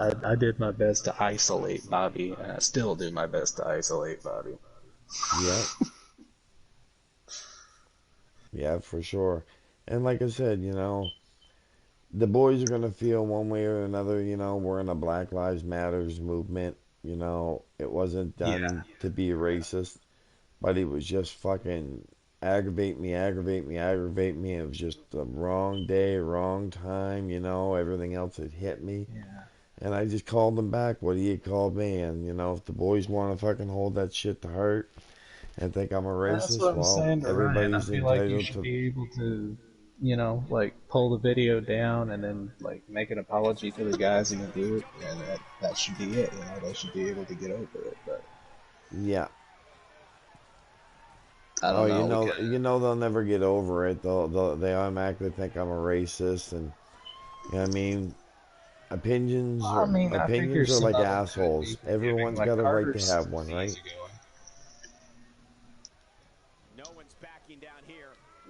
I did my best to isolate Bobby, and I still do my best to isolate Bobby. Yep. Yeah, for sure. And like I said, the boys are going to feel one way or another, we're in a Black Lives Matters movement. It wasn't Yeah. done to be racist, but it was just fucking aggravate me, aggravate me, aggravate me. It was just the wrong day, wrong time, everything else had hit me. Yeah. And I just called them back what he had called me. And, if the boys want to fucking hold that shit to heart and think I'm a That's racist, what I'm well, saying to Ryan. I everybody's feel like you entitled should to. be able to, like pull the video down and then like make an apology to the guys who do it, and that should be it. They should be able to get over it. But Yeah. I Oh, don't know. We they'll never get over it. They automatically think I'm a racist, and I mean, opinions I are mean, I figure opinions are some like of them could be assholes. forgiving. Everyone's Like got a right to Carter's have one, right? easygoing. No one's backing down here.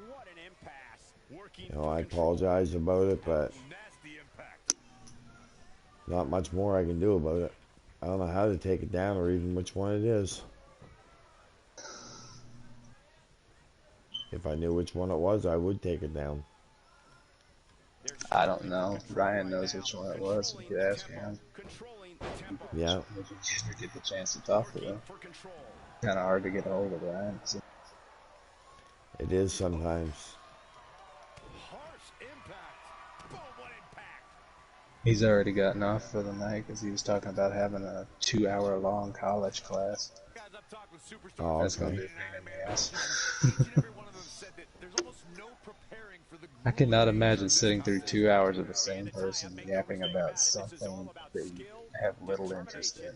What an impasse. Working for I control. apologize about it, but Nasty impact. not much more I can do about it. I don't know how to take it down or even which one it is. If I knew which one it was, I would take it down. I don't know. Ryan knows which one it was. You could ask him. Controlling the tempo. Yeah, If you ever get the chance to talk to Working him. for control. Kind of hard to get a hold of Ryan. it is sometimes. Harsh impact. Boom, what impact. He's already gotten off for the night because he was talking about having a 2-hour long college class. Guys, I've talked with superstars. Oh, That's going to okay. be a pain in the ass. Each and every one of them said that there's almost no preparing for the I cannot grueling imagine nature sitting of through this 2 hours of the process. same person yapping about something that you have little interest in.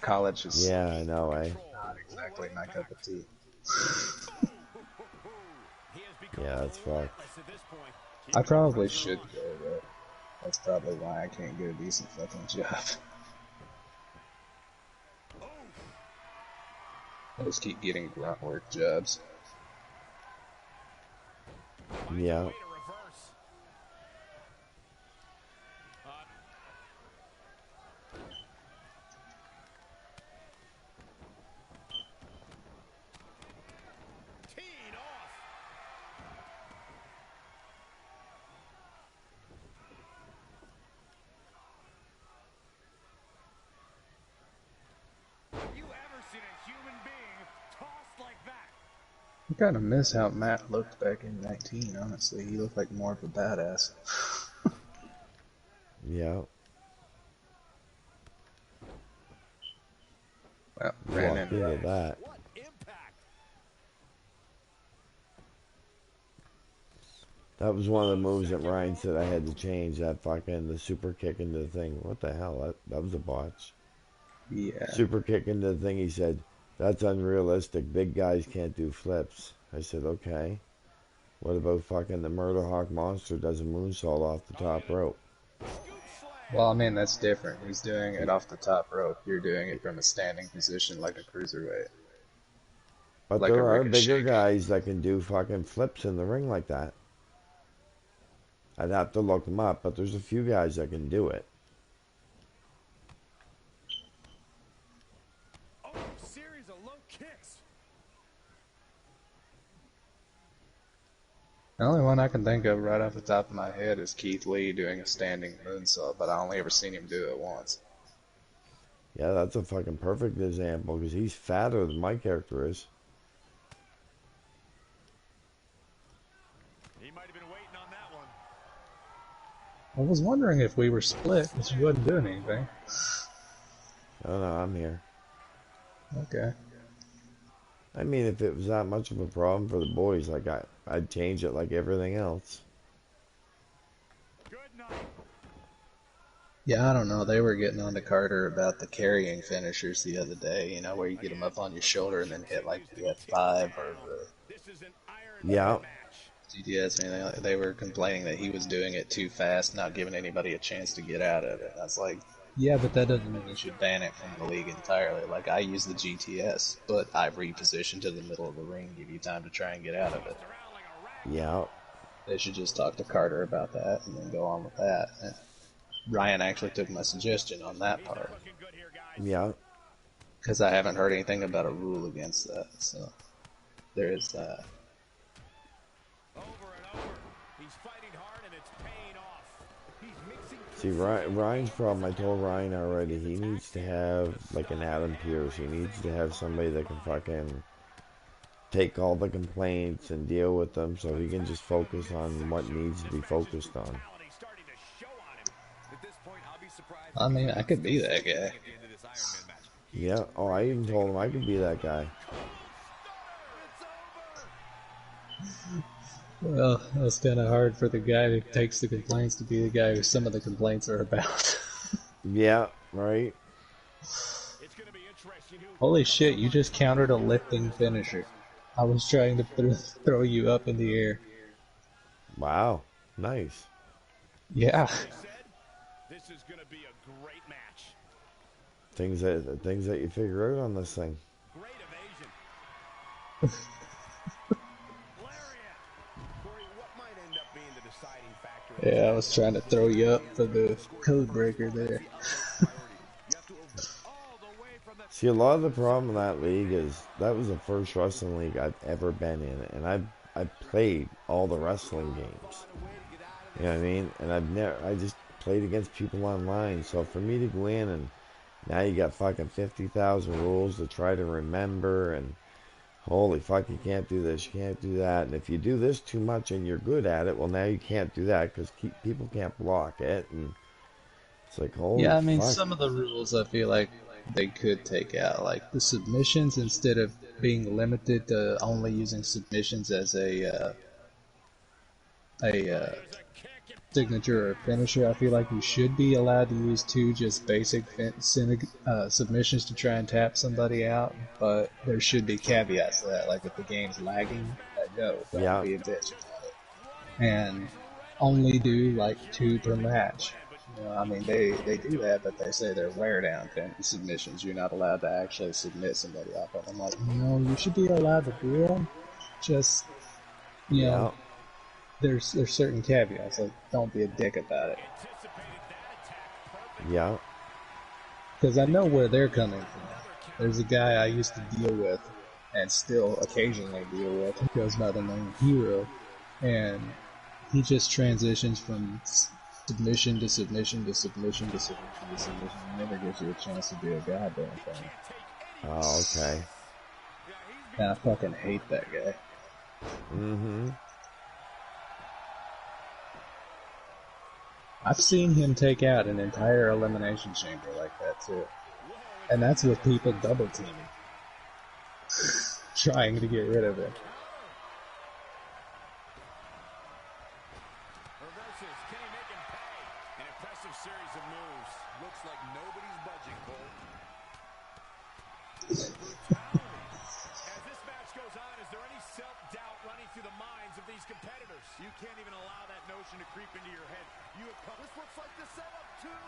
College is Yeah, I know, eh? not exactly my cup of tea. Yeah, that's fucked. I probably should go, but that's probably why I can't get a decent fucking job. I just keep getting grunt work jobs. Yeah. Teed off. Have you ever seen a human being tossed like that? I kind of miss how Matt looked back in 19, honestly. He looked like more of a badass. Yeah. Well, ran Walked into into Ryan. that. What impact? That was one of the moves that Ryan said I had to change. That fucking the super kick into the thing. What the hell? That was a botch. Yeah. Super kick into the thing. He said that's unrealistic. Big guys can't do flips. I said okay. What about fucking the Murder Hawk monster does a moonsault off the top rope? Well, I mean, that's different. He's doing it off the top rope. You're doing it from a standing position like a cruiserweight. But Like a there are ricochet bigger kick. guys that can do fucking flips in the ring like that. I'd have to look them up, but there's a few guys that can do it. Oh, series of low kicks. The only one I can think of right off the top of my head is Keith Lee doing a standing moonsault, but I only ever seen him do it once. Yeah, that's a fucking perfect example because he's fatter than my character is. He might have been waiting on that one. I was wondering if we were split, but you wasn't doing anything. Oh no, I'm here. Okay. I mean, if it was that much of a problem for the boys, like I'd change it like everything else. Good night. Yeah, I don't know. They were getting on to Carter about the carrying finishers the other day, where you get them up on your shoulder and then hit like the F5 or the This is an Iron Yeah, Man match. GTS. I mean, they were complaining that he was doing it too fast, not giving anybody a chance to get out of it. I was like, yeah, but that doesn't mean you should ban it from the league entirely. Like, I use the GTS, but I reposition to the middle of the ring, give you time to try and get out of it. yeah. They should just talk to Carter about that and then go on with that. Ryan actually took my suggestion on that part Yeah. because I haven't heard anything about a rule against that. So there is that. See, Ryan's problem, I told Ryan already, he needs to have, like, an Adam Pierce. He needs to have somebody that can fucking take all the complaints and deal with them so he can just focus on what needs to be focused on. I mean, I could be that guy. Yeah, oh, I even told him I could be that guy. Well, it's kind of hard for the guy who takes the complaints to be the guy who some of the complaints are about. Yeah, right? Holy shit, you just countered a lifting finisher. I was trying to throw you up in the air. Wow, nice. Yeah. This is going to be a great match. Things that you figure out on this thing. Great evasion. Corey, what might end up being the deciding factor? Yeah, I was trying to throw you up for the code breaker there. See, a lot of the problem in that league is that was the first wrestling league I've ever been in, and I played all the wrestling games. You know what I mean? And I just played against people online. So for me to go in and now you got fucking 50,000 rules to try to remember, and holy fuck, you can't do this, you can't do that, and if you do this too much and you're good at it, well, now you can't do that because people can't block it, and it's like, holy Yeah, I mean, fuck. some of the rules I feel like they could take out, like the submissions, instead of being limited to only using submissions as a signature or finisher. I feel like you should be allowed to use two just basic submissions to try and tap somebody out, but there should be caveats to that. Like if the game's lagging, no, don't be a bitch about it. And only do like two per match. You know, I mean, they do that, but they say they're wear down submissions. You're not allowed to actually submit somebody off of them. I'm like, no, you should be allowed to do them. Just, you know, there's certain caveats. Like, don't be a dick about it. Yeah. Because I know where they're coming from. There's a guy I used to deal with, and still occasionally deal with, who goes by the name Hero, and he just transitions from submission to submission to submission to submission to submission. He never gives you a chance to do a goddamn thing. Oh, okay. And I fucking hate that guy. Mm-hmm. I've seen him take out an entire elimination chamber like that too. And that's with people double teaming. Trying to get rid of it.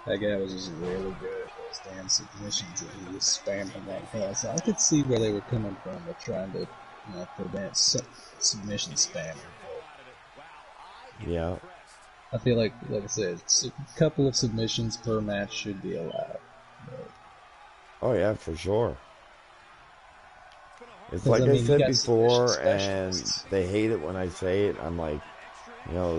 That guy was just really good at those damn submissions that he was spamming like hell. So I could see where they were coming from with trying to, prevent submission spamming. Yeah. I feel like I said, a couple of submissions per match should be allowed. But... Oh yeah, for sure. It's like I said before, and they hate it when I say it. I'm like, all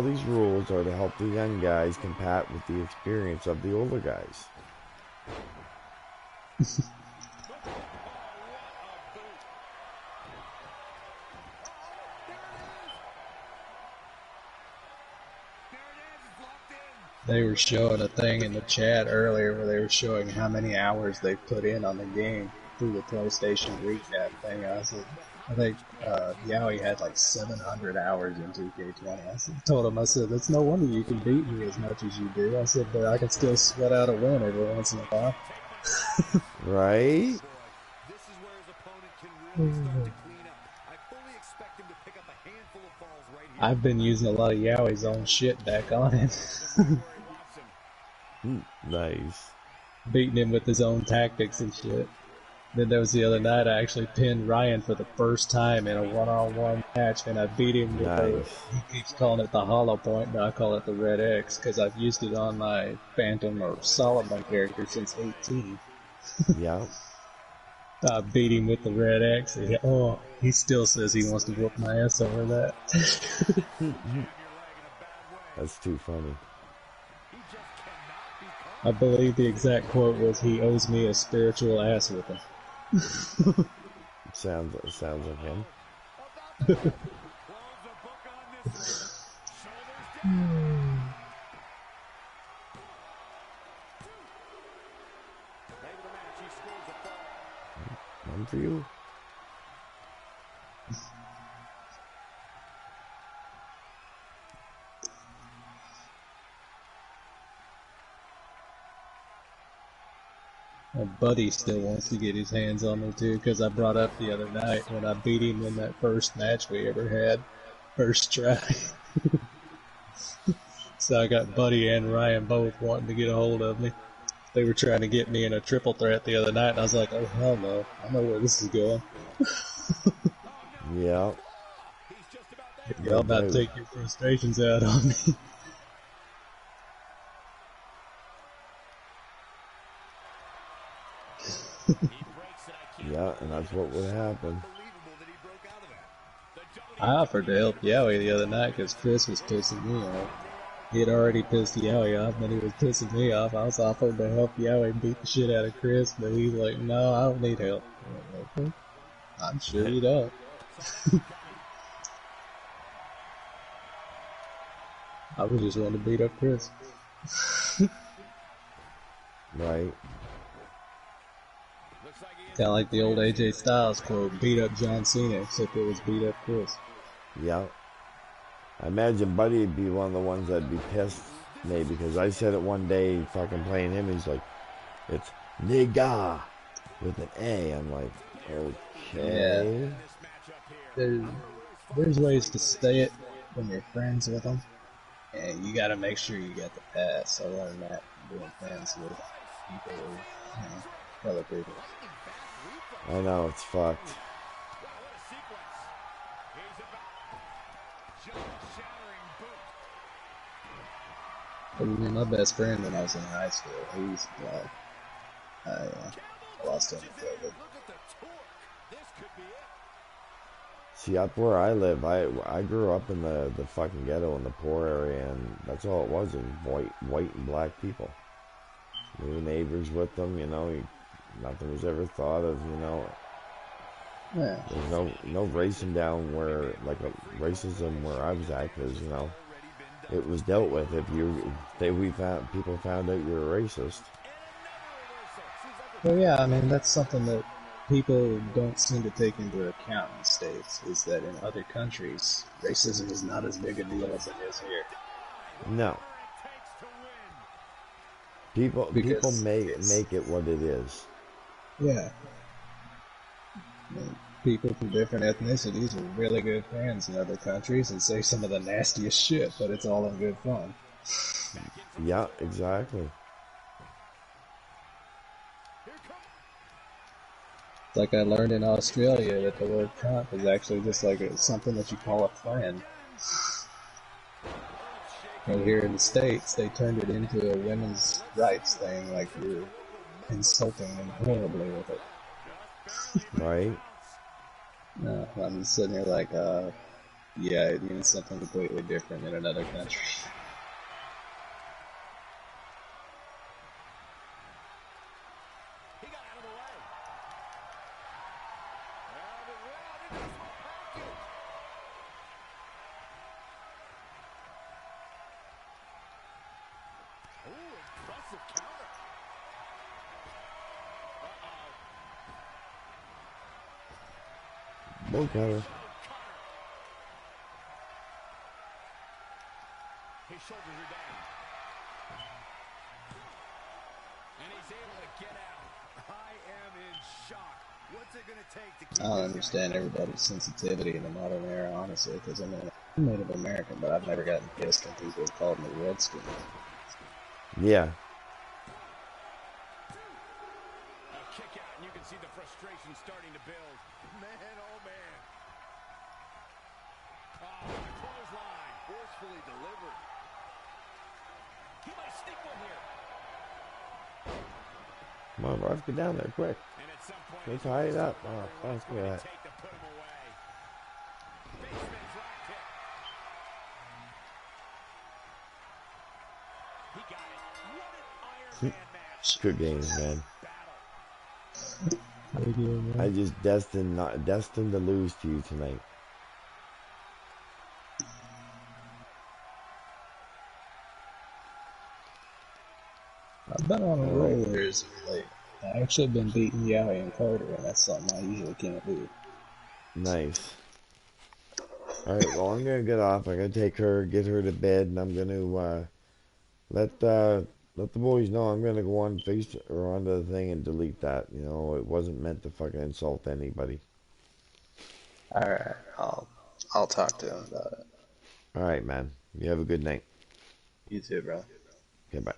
these rules are to help the young guys combat with the experience of the older guys. They were showing a thing in the chat earlier where they were showing how many hours they put in on the game through the PlayStation recap thing. I think Yowie had like 700 hours in 2K20. I told him, that's no wonder you can beat me as much as you do. I said, but I can still sweat out a win every once in a while. Right? I've been using a lot of Yowie's own shit back on him. Nice. Beating him with his own tactics and shit. Then there was the other night I actually pinned Ryan for the first time in a one-on-one match, and I beat him with the, Nice. he keeps calling it the hollow point, but I call it the red X, because I've used it on my Phantom or Solomon character since 18. Yeah. I beat him with the red X, and he still says he wants to whoop my ass over that. That's too funny. I believe the exact quote was, "He owes me a spiritual ass whipping." Sounds like him. One for you. My buddy still wants to get his hands on me too, because I brought up the other night when I beat him in that first match we ever had, first try. So I got Buddy and Ryan both wanting to get a hold of me. They were trying to get me in a triple threat the other night, and I was like, oh hell no, I know where this is going. Yeah. Y'all about to take your frustrations out on me. Yeah, and that's what would happen. I offered to help Yowie the other night because Chris was pissing me off. He had already pissed Yowie off, but he was pissing me off. I was offered to help Yowie beat the shit out of Chris, but he's like, no, I don't need help. I'm like, okay. I'm sure you don't. I was just wanting to beat up Chris. Right. Kind of like the old AJ Styles quote, beat up John Cena, except it was beat up Chris. Yeah. I imagine Buddy would be one of the ones that'd be pissed, maybe, because I said it one day, fucking playing him, he's like, it's nigga with an A. I'm like, okay. Yeah. There's ways to say it when you're friends with them, and you gotta make sure you get the pass. I learned that doing friends with people, other people. I know, it's fucked. My best friend when I was in high school, he's black. I lost him to COVID. See, up where I live, I grew up in the fucking ghetto in the poor area, and that's all it was, white and black people. We were neighbors with them, nothing was ever thought of, Yeah. There's no racing down where, like, racism where I was at, because, it was dealt with. If people found out you were racist. Well, yeah, I mean, that's something that people don't seem to take into account in the States, is that in other countries, racism is not as big a deal as it is here. No. People make it what it is. Yeah. I mean, people from different ethnicities are really good friends in other countries and say some of the nastiest shit, but it's all in good fun. Yeah, exactly. It's like I learned in Australia that the word cunt is actually just like something that you call a friend. And here in the States, they turned it into a women's rights thing, like you're insulting them horribly with it. Right. No, I'm just sitting here like, yeah, it means something completely different in another country. Bull cutter. His shoulders are down. And he's able to get out. I am in shock. What's it going to take to keep I don't understand everybody's sensitivity in the modern era, honestly, because I'm Native American, but I've never gotten pissed when people have called me Redskin. Yeah. a kick out, and you can see the frustration. Come on, Russ, get down there quick. And at some point, They he's tie it up. whatever Oh, it's fuck going to that. take to put him away. Baseman drop kick. He got it. What an Iron Man match. Good games, man. Battle. I just destined to lose to you tonight. I've been on a roll years lately. I actually been beating Yowie and Carter, and that's something I usually can't do. Nice. Alright, well, I'm gonna get off. I gotta take her, get her to bed, and I'm gonna let let the boys know I'm gonna go on face or onto the thing and delete that. You know, it wasn't meant to fucking insult anybody. Alright, I'll talk to him about it. Alright, man. You have a good night. You too, bro. Okay, bye.